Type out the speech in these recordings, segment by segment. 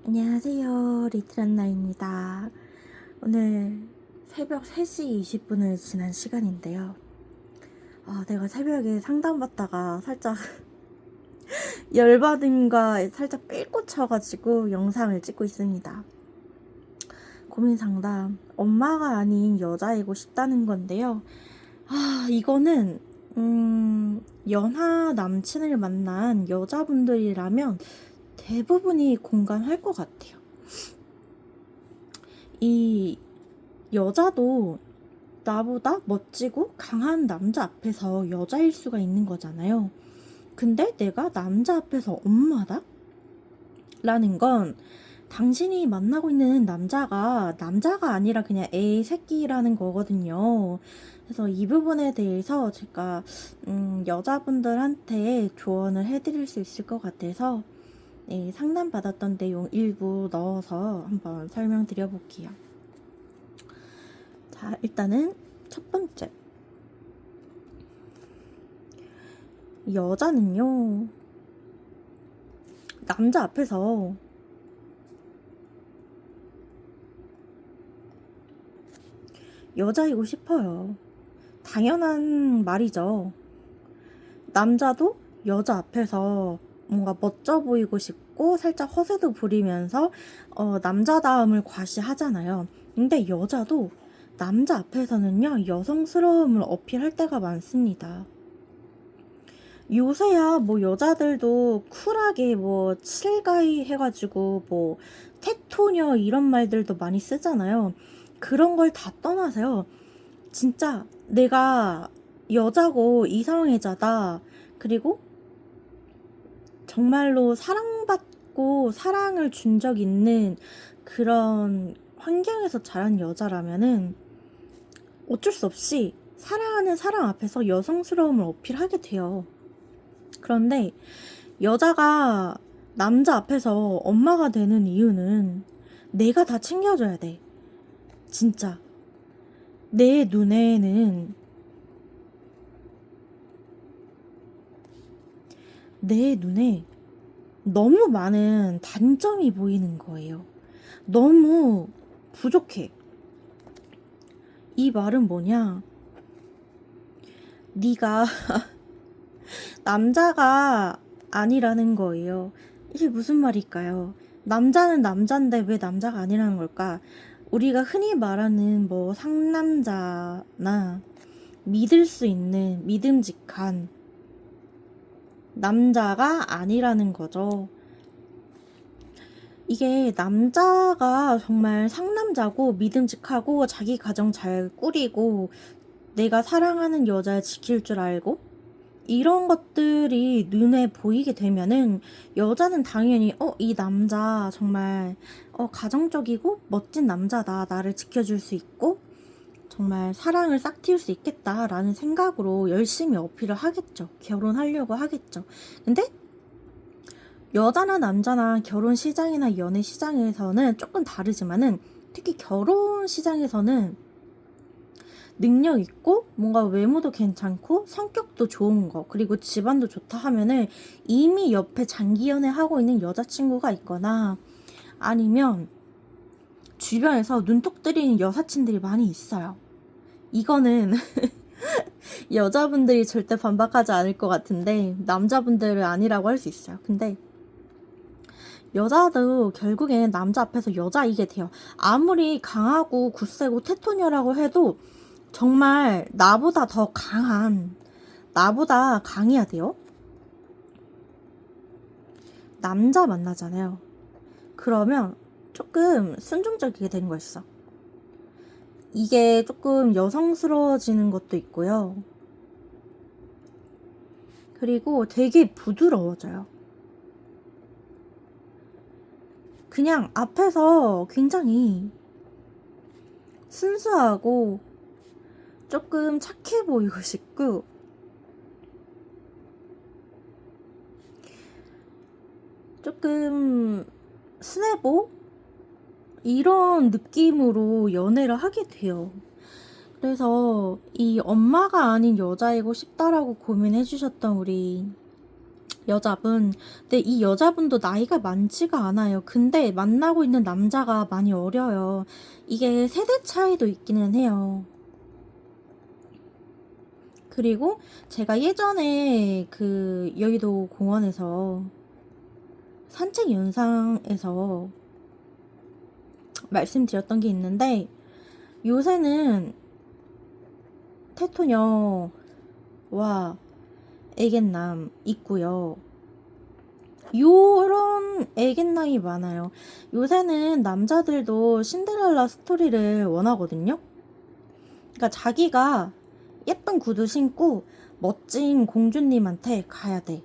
안녕하세요. 리트란나입니다. 오늘 새벽 3시 20분을 지난 시간인데요. 내가 새벽에 상담받다가 살짝 열받음과 살짝 삘꽂혀가지고 영상을 찍고 있습니다. 고민 상담. 엄마가 아닌 여자이고 싶다는 건데요. 이거는 연하 남친을 만난 여자분들이라면 대부분이 공감할 것 같아요. 이 여자도 나보다 멋지고 강한 남자 앞에서 여자일 수가 있는 거잖아요. 근데 내가 남자 앞에서 엄마다? 라는 건 당신이 만나고 있는 남자가 아니라 그냥 애 새끼라는 거거든요. 그래서 이 부분에 대해서 제가 여자분들한테 조언을 해드릴 수 있을 것 같아서 상담받았던 내용 일부 넣어서 한번 설명드려 볼게요. 자, 일단은 첫 번째. 여자는요, 남자 앞에서 여자이고 싶어요. 당연한 말이죠. 남자도 여자 앞에서 뭔가 멋져 보이고 싶고 살짝 허세도 부리면서 남자다움을 과시하잖아요. 근데 여자도 남자 앞에서는요, 여성스러움을 어필할 때가 많습니다. 요새야 뭐 여자들도 쿨하게 뭐 칠가이 해가지고 뭐 테토녀 이런 말들도 많이 쓰잖아요. 그런 걸 다 떠나서요. 진짜 내가 여자고 이성애자다. 그리고 정말로 사랑받고 사랑을 준 적 있는 그런 환경에서 자란 여자라면은 어쩔 수 없이 사랑하는 사람 앞에서 여성스러움을 어필하게 돼요. 그런데 여자가 남자 앞에서 엄마가 되는 이유는 내가 다 챙겨줘야 돼. 진짜. 내 눈에 너무 많은 단점이 보이는 거예요. 너무 부족해. 이 말은 뭐냐? 네가 남자가 아니라는 거예요. 이게 무슨 말일까요? 남자는 남잔데 왜 남자가 아니라는 걸까? 우리가 흔히 말하는 뭐 상남자나 믿을 수 있는 믿음직한 남자가 아니라는 거죠. 이게 남자가 정말 상남자고 믿음직하고 자기 가정 잘 꾸리고 내가 사랑하는 여자를 지킬 줄 알고 이런 것들이 눈에 보이게 되면은 여자는 당연히 이 남자 정말 가정적이고 멋진 남자다. 나를 지켜줄 수 있고 정말 사랑을 싹 틔울 수 있겠다라는 생각으로 열심히 어필을 하겠죠. 결혼하려고 하겠죠. 근데 여자나 남자나 결혼 시장이나 연애 시장에서는 조금 다르지만은 특히 결혼 시장에서는 능력 있고 뭔가 외모도 괜찮고 성격도 좋은 거 그리고 집안도 좋다 하면은 이미 옆에 장기 연애하고 있는 여자친구가 있거나 아니면 주변에서 눈독 들이는 여사친들이 많이 있어요. 이거는 여자분들이 절대 반박하지 않을 것 같은데 남자분들은 아니라고 할 수 있어요. 근데 여자도 결국엔 남자 앞에서 여자이게 돼요. 아무리 강하고 굳세고 테토녀라고 해도 정말 나보다 더 강한, 나보다 강해야 돼요. 남자 만나잖아요. 그러면 조금 순종적이게 되는 거 있어. 이게 조금 여성스러워지는 것도 있고요. 그리고 되게 부드러워져요. 그냥 앞에서 굉장히 순수하고 조금 착해 보이고 싶고 조금 순해보? 이런 느낌으로 연애를 하게 돼요. 그래서 이 엄마가 아닌 여자이고 싶다라고 고민해 주셨던 우리 여자분. 근데 이 여자분도 나이가 많지가 않아요. 근데 만나고 있는 남자가 많이 어려요. 이게 세대 차이도 있기는 해요. 그리고 제가 예전에 그 여의도 공원에서 산책 영상에서 말씀드렸던 게 있는데, 요새는 테토녀와 애견남 있고요. 요런 애견남이 많아요. 요새는 남자들도 신데렐라 스토리를 원하거든요. 그러니까 자기가 예쁜 구두 신고 멋진 공주님한테 가야 돼.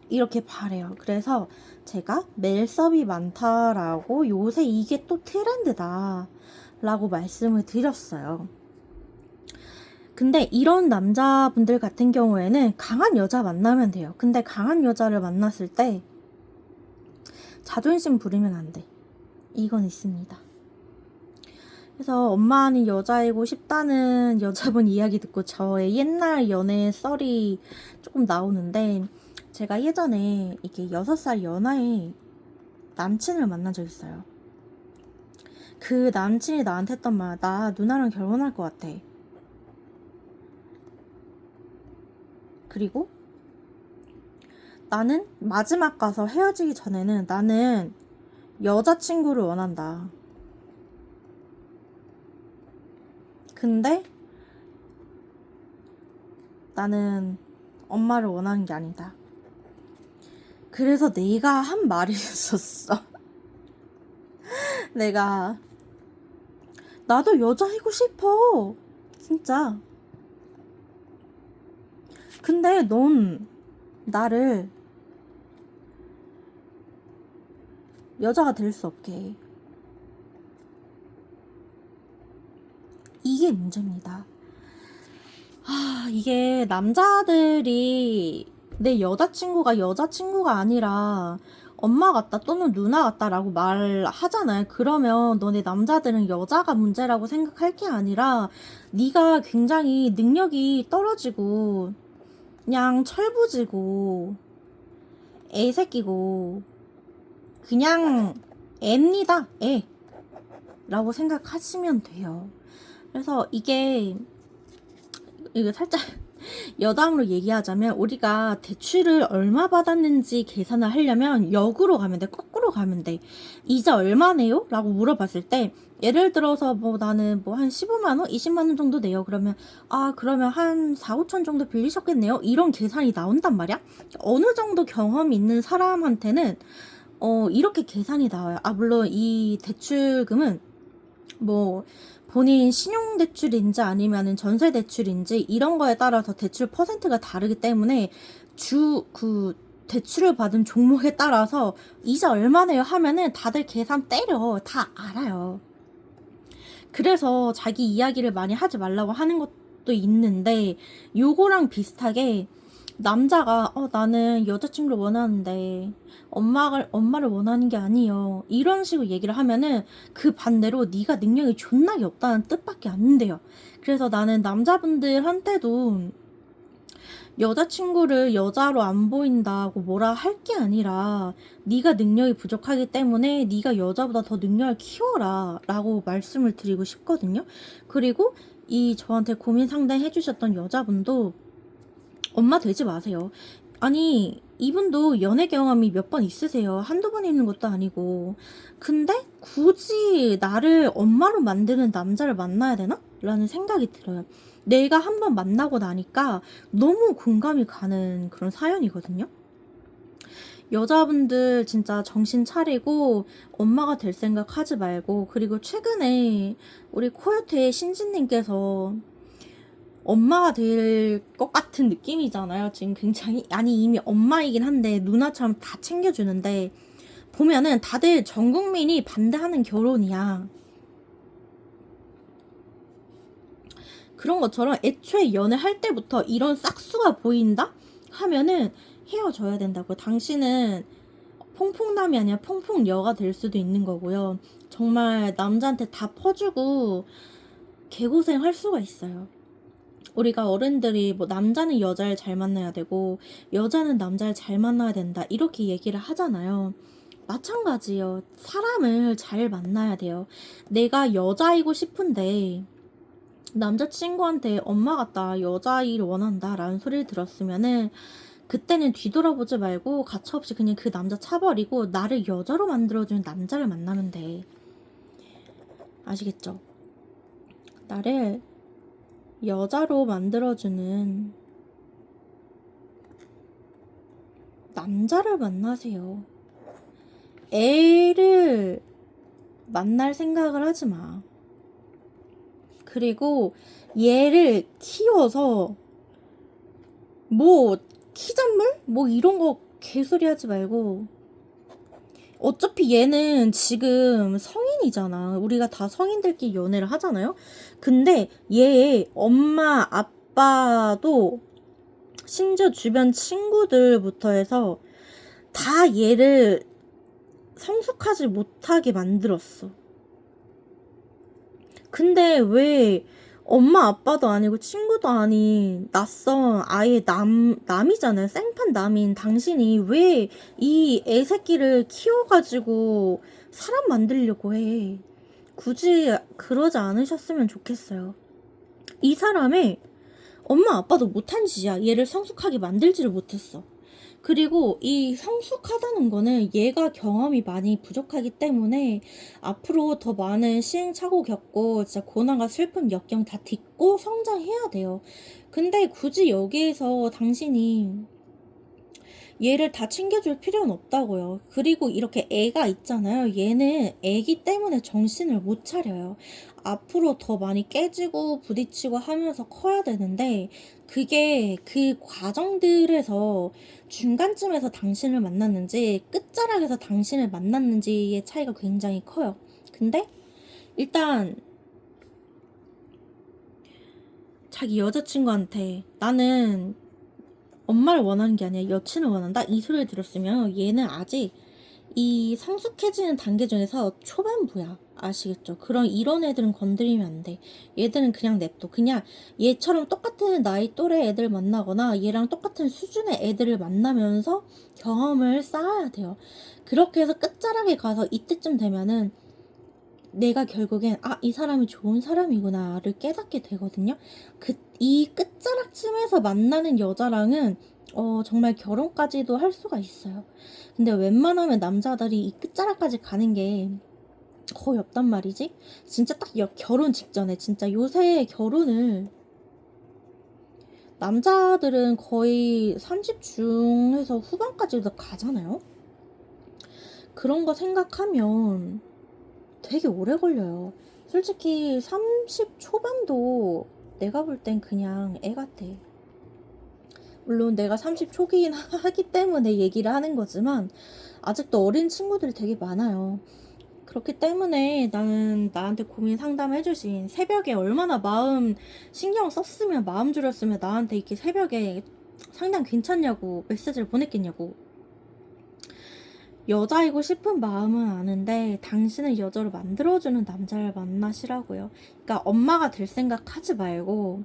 이렇게 바래요. 그래서 제가 멜섭이 많다라고, 요새 이게 또 트렌드다 라고 말씀을 드렸어요. 근데 이런 남자분들 같은 경우에는 강한 여자 만나면 돼요. 근데 강한 여자를 만났을 때 자존심 부리면 안 돼. 이건 있습니다. 그래서 엄마는 여자이고 싶다는 여자분 이야기 듣고 저의 옛날 연애 썰이 조금 나오는데, 제가 예전에 이게 6살 연하의 남친을 만난 적 있어요. 그 남친이 나한테 했던 말, 나 누나랑 결혼할 것 같아. 그리고 나는 마지막 가서 헤어지기 전에는 나는 여자친구를 원한다. 근데 나는 엄마를 원하는 게 아니다. 그래서 내가 한 말이 있었어. 내가 나도 여자이고 싶어. 진짜. 근데 넌 나를 여자가 될 수 없게 해. 이게 문제입니다. 이게 남자들이 내 여자친구가 아니라 엄마 같다 또는 누나 같다라고 말하잖아요. 그러면 너네 남자들은 여자가 문제라고 생각할 게 아니라 네가 굉장히 능력이 떨어지고 그냥 철부지고 애새끼고 그냥 애입니다. 애 라고 생각하시면 돼요. 그래서 이게 살짝 여담으로 얘기하자면, 우리가 대출을 얼마 받았는지 계산을 하려면 역으로 가면 돼. 거꾸로 가면 돼. 이자 얼마네요? 라고 물어봤을 때, 예를 들어서 뭐 나는 뭐 한 15만원? 20만원 정도 내요. 그러면 한 4, 5천 정도 빌리셨겠네요? 이런 계산이 나온단 말이야. 어느 정도 경험이 있는 사람한테는 이렇게 계산이 나와요. 물론 이 대출금은 뭐 본인 신용대출인지 아니면은 전세대출인지 이런 거에 따라서 대출 퍼센트가 다르기 때문에 대출을 받은 종목에 따라서 이자 얼마네요 하면은 다들 계산 때려. 다 알아요. 그래서 자기 이야기를 많이 하지 말라고 하는 것도 있는데, 요거랑 비슷하게 남자가 나는 여자친구를 원하는데 엄마를 원하는 게 아니에요, 이런 식으로 얘기를 하면은 그 반대로 네가 능력이 존나게 없다는 뜻밖에 안 돼요. 그래서 나는 남자분들한테도 여자친구를 여자로 안 보인다고 뭐라 할 게 아니라 네가 능력이 부족하기 때문에 네가 여자보다 더 능력을 키워라 라고 말씀을 드리고 싶거든요. 그리고 이 저한테 고민 상담 해주셨던 여자분도 엄마 되지 마세요. 아니, 이분도 연애 경험이 몇 번 있으세요. 한두 번 있는 것도 아니고. 근데 굳이 나를 엄마로 만드는 남자를 만나야 되나? 라는 생각이 들어요. 내가 한 번 만나고 나니까 너무 공감이 가는 그런 사연이거든요. 여자분들 진짜 정신 차리고 엄마가 될 생각 하지 말고, 그리고 최근에 우리 코요태의 신진님께서 엄마가 될 것 같은 느낌이잖아요. 지금 굉장히, 이미 엄마이긴 한데 누나처럼 다 챙겨주는데, 보면은 다들 전 국민이 반대하는 결혼이야. 그런 것처럼 애초에 연애할 때부터 이런 싹수가 보인다? 하면은 헤어져야 된다고. 당신은 퐁퐁남이 아니라 퐁퐁여가 될 수도 있는 거고요. 정말 남자한테 다 퍼주고 개고생 할 수가 있어요. 우리가 어른들이 뭐 남자는 여자를 잘 만나야 되고 여자는 남자를 잘 만나야 된다 이렇게 얘기를 하잖아요. 마찬가지예요. 사람을 잘 만나야 돼요. 내가 여자이고 싶은데 남자친구한테 엄마가 나 여자아이를 원한다 라는 소리를 들었으면은 그때는 뒤돌아보지 말고 가차없이 그냥 그 남자 차버리고 나를 여자로 만들어주는 남자를 만나면 돼. 아시겠죠? 나를 여자로 만들어주는 남자를 만나세요. 애를 만날 생각을 하지 마. 그리고 얘를 키워서 뭐 키잔물? 뭐 이런 거 개소리 하지 말고 어차피 얘는 지금 성인이잖아. 우리가 다 성인들끼리 연애를 하잖아요. 근데 얘 엄마 아빠도 심지어 주변 친구들부터 해서 다 얘를 성숙하지 못하게 만들었어. 근데 왜 엄마 아빠도 아니고 친구도 아닌 낯선 아예 남이잖아요. 생판 남인 당신이 왜 이 애새끼를 키워가지고 사람 만들려고 해. 굳이 그러지 않으셨으면 좋겠어요. 이 사람의 엄마 아빠도 못한 짓이야. 얘를 성숙하게 만들지를 못했어. 그리고 이 성숙하다는 거는 얘가 경험이 많이 부족하기 때문에 앞으로 더 많은 시행착오 겪고 진짜 고난과 슬픔 역경 다 딛고 성장해야 돼요. 근데 굳이 여기에서 당신이 얘를 다 챙겨줄 필요는 없다고요. 그리고 이렇게 애가 있잖아요. 얘는 애기 때문에 정신을 못 차려요. 앞으로 더 많이 깨지고 부딪히고 하면서 커야 되는데 그게 그 과정들에서 중간쯤에서 당신을 만났는지 끝자락에서 당신을 만났는지의 차이가 굉장히 커요. 근데 일단 자기 여자친구한테 나는 엄마를 원하는 게 아니라 여친을 원한다? 이 소리를 들었으면 얘는 아직 이 성숙해지는 단계 중에서 초반부야. 아시겠죠? 이런 애들은 건드리면 안 돼. 얘들은 그냥 냅둬. 그냥 얘처럼 똑같은 나이 또래 애들 만나거나 얘랑 똑같은 수준의 애들을 만나면서 경험을 쌓아야 돼요. 그렇게 해서 끝자락에 가서 이때쯤 되면은 내가 결국엔 이 사람이 좋은 사람이구나를 깨닫게 되거든요. 이 끝자락쯤에서 만나는 여자랑은 정말 결혼까지도 할 수가 있어요. 근데 웬만하면 남자들이 이 끝자락까지 가는 게 거의 없단 말이지. 진짜 딱 결혼 직전에 진짜 요새 결혼을 남자들은 거의 30 중에서 후반까지도 가잖아요. 그런 거 생각하면 되게 오래 걸려요. 솔직히 30 초반도 내가 볼 땐 그냥 애 같아. 물론 내가 30 초기긴 하기 때문에 얘기를 하는 거지만 아직도 어린 친구들이 되게 많아요. 그렇기 때문에 나는 나한테 고민 상담해주신 새벽에 얼마나 마음 신경 썼으면 마음 졸였으면 나한테 이렇게 새벽에 상담 괜찮냐고 메시지를 보냈겠냐고. 여자이고 싶은 마음은 아는데 당신을 여자로 만들어주는 남자를 만나시라고요. 그러니까 엄마가 될 생각 하지 말고,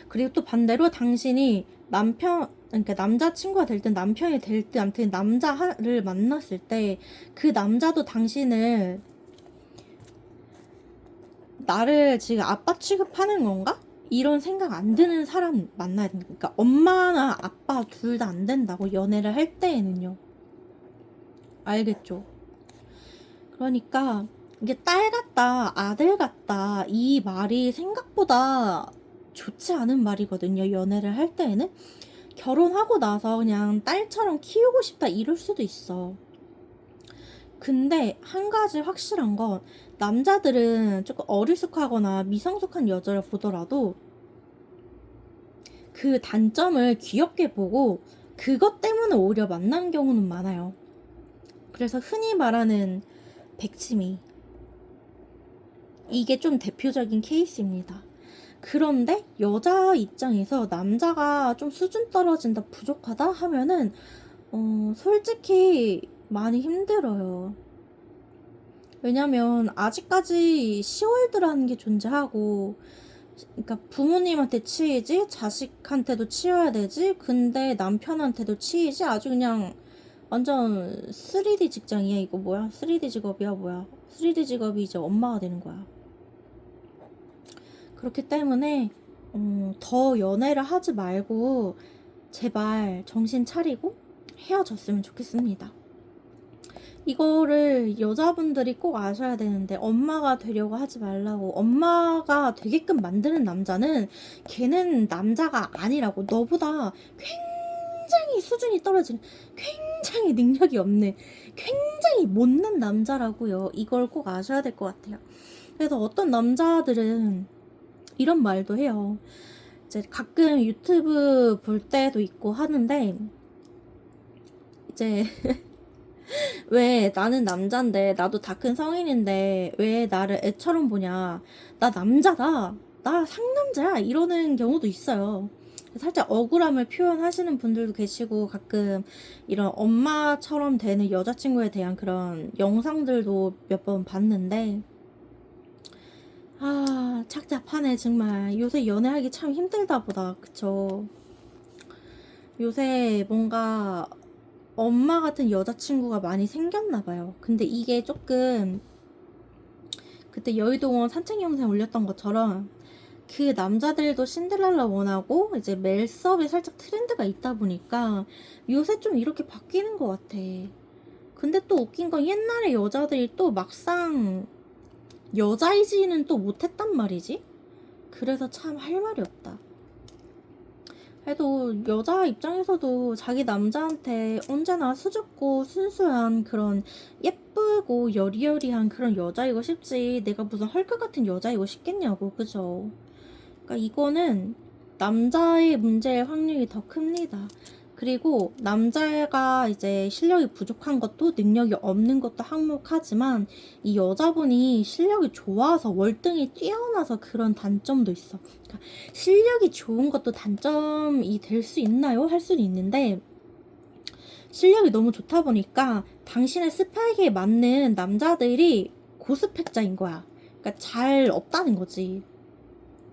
그리고 또 반대로 당신이 그러니까 남자친구가 될 때 남편이 될 때 아무튼 남자를 만났을 때 그 남자도 당신을 나를 지금 아빠 취급하는 건가? 이런 생각 안 드는 사람 만나야 된다. 그러니까 엄마나 아빠 둘 다 안 된다고 연애를 할 때에는요. 알겠죠? 그러니까 이게 딸 같다, 아들 같다 이 말이 생각보다 좋지 않은 말이거든요. 연애를 할 때에는 결혼하고 나서 그냥 딸처럼 키우고 싶다 이럴 수도 있어. 근데 한 가지 확실한 건 남자들은 조금 어리숙하거나 미성숙한 여자를 보더라도 그 단점을 귀엽게 보고 그것 때문에 오히려 만난 경우는 많아요. 그래서 흔히 말하는 백치미, 이게 좀 대표적인 케이스입니다. 그런데 여자 입장에서 남자가 좀 수준 떨어진다, 부족하다 하면은 솔직히 많이 힘들어요. 왜냐면 아직까지 시월드라는 게 존재하고 그러니까 부모님한테 치이지, 자식한테도 치여야 되지, 근데 남편한테도 치이지. 아주 그냥 완전 3D 직장이야. 이거 뭐야? 3D 직업이야 뭐야? 3D 직업이 이제 엄마가 되는 거야. 그렇기 때문에 더 연애를 하지 말고 제발 정신 차리고 헤어졌으면 좋겠습니다. 이거를 여자분들이 꼭 아셔야 되는데, 엄마가 되려고 하지 말라고. 엄마가 되게끔 만드는 남자는 걔는 남자가 아니라고. 너보다 굉장히 수준이 떨어지는, 굉장히 능력이 없는, 굉장히 못난 남자라고요. 이걸 꼭 아셔야 될 것 같아요. 그래서 어떤 남자들은 이런 말도 해요. 이제 가끔 유튜브 볼 때도 있고 하는데, 이제 왜 나는 남잔데, 나도 다 큰 성인인데 왜 나를 애처럼 보냐, 나 남자다, 나 상남자야, 이러는 경우도 있어요. 살짝 억울함을 표현하시는 분들도 계시고, 가끔 이런 엄마처럼 되는 여자친구에 대한 그런 영상들도 몇 번 봤는데, 아 착잡하네 정말. 요새 연애하기 참 힘들다 보다. 그쵸? 요새 뭔가 엄마 같은 여자친구가 많이 생겼나 봐요. 근데 이게 조금, 그때 여의도원 산책 영상 올렸던 것처럼 그 남자들도 신데렐라 원하고 이제 멜섭에 살짝 트렌드가 있다 보니까 요새 좀 이렇게 바뀌는 것 같아. 근데 또 웃긴 건, 옛날에 여자들이 또 막상 여자이지는 또 못했단 말이지. 그래서 참 할 말이 없다. 그래도 여자 입장에서도 자기 남자한테 언제나 수줍고 순수한 그런 예쁘고 여리여리한 그런 여자이고 싶지, 내가 무슨 헐크 같은 여자이고 싶겠냐고. 그죠? 그러니까 이거는 남자의 문제일 확률이 더 큽니다. 그리고 남자가 이제 실력이 부족한 것도 능력이 없는 것도 항목하지만, 이 여자분이 실력이 좋아서 월등히 뛰어나서 그런 단점도 있어. 그러니까 실력이 좋은 것도 단점이 될 수 있나요? 할 수는 있는데, 실력이 너무 좋다 보니까 당신의 스펙에 맞는 남자들이 고스펙자인 거야. 그러니까 잘 없다는 거지.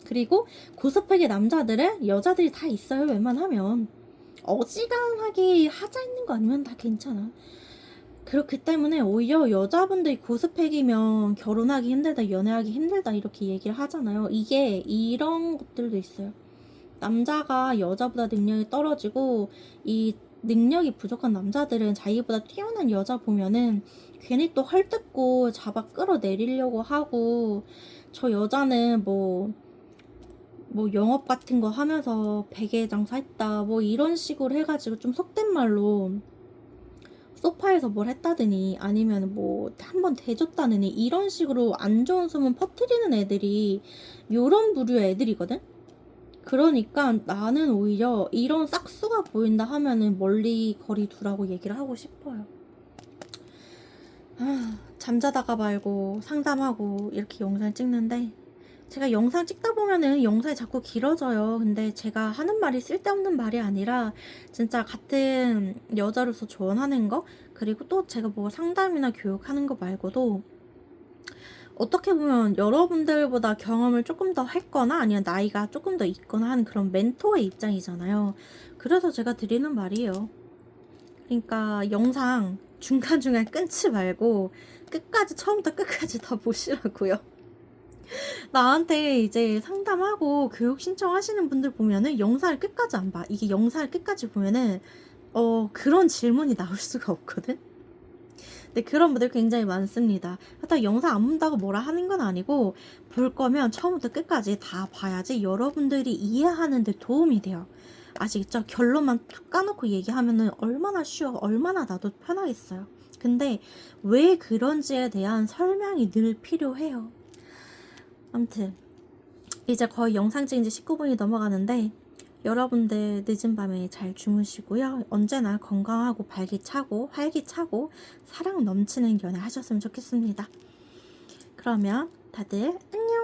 그리고 고스펙의 남자들은 여자들이 다 있어요. 웬만하면 어지간하게 하자 있는 거 아니면 다 괜찮아. 그렇기 때문에 오히려 여자분들이 고스펙이면 결혼하기 힘들다, 연애하기 힘들다 이렇게 얘기를 하잖아요. 이게 이런 것들도 있어요. 남자가 여자보다 능력이 떨어지고, 이 능력이 부족한 남자들은 자기보다 뛰어난 여자 보면은 괜히 또 헐뜯고 잡아 끌어내리려고 하고, 저 여자는 뭐 영업 같은 거 하면서 베개 장사했다 뭐 이런 식으로 해가지고 좀 속된 말로 소파에서 뭘 했다더니, 아니면 뭐 한번 대줬다느니, 이런 식으로 안 좋은 소문 퍼뜨리는 애들이 요런 부류의 애들이거든. 그러니까 나는 오히려 이런 싹수가 보인다 하면은 멀리 거리 두라고 얘기를 하고 싶어요. 잠자다가 말고 상담하고 이렇게 영상 찍는데, 제가 영상 찍다 보면은 영상이 자꾸 길어져요. 근데 제가 하는 말이 쓸데없는 말이 아니라 진짜 같은 여자로서 조언하는 거, 그리고 또 제가 뭐 상담이나 교육하는 거 말고도 어떻게 보면 여러분들보다 경험을 조금 더 했거나 아니면 나이가 조금 더 있거나 하는 그런 멘토의 입장이잖아요. 그래서 제가 드리는 말이에요. 그러니까 영상 중간중간 끊지 말고 끝까지, 처음부터 끝까지 다 보시라고요. 나한테 이제 상담하고 교육 신청하시는 분들 보면은 영상을 끝까지 안 봐. 이게 영상을 끝까지 보면은 그런 질문이 나올 수가 없거든. 근데 그런 분들 굉장히 많습니다. 하여튼 영상 안 본다고 뭐라 하는 건 아니고, 볼 거면 처음부터 끝까지 다 봐야지 여러분들이 이해하는 데 도움이 돼요. 아시겠죠? 결론만 툭 까놓고 얘기하면은 얼마나 쉬워, 얼마나 나도 편하겠어요. 근데 왜 그런지에 대한 설명이 늘 필요해요. 아무튼 이제 거의 영상 찍은 지 19분이 넘어가는데, 여러분들 늦은 밤에 잘 주무시고요. 언제나 건강하고 발기차고 활기차고 사랑 넘치는 연애 하셨으면 좋겠습니다. 그러면 다들 안녕.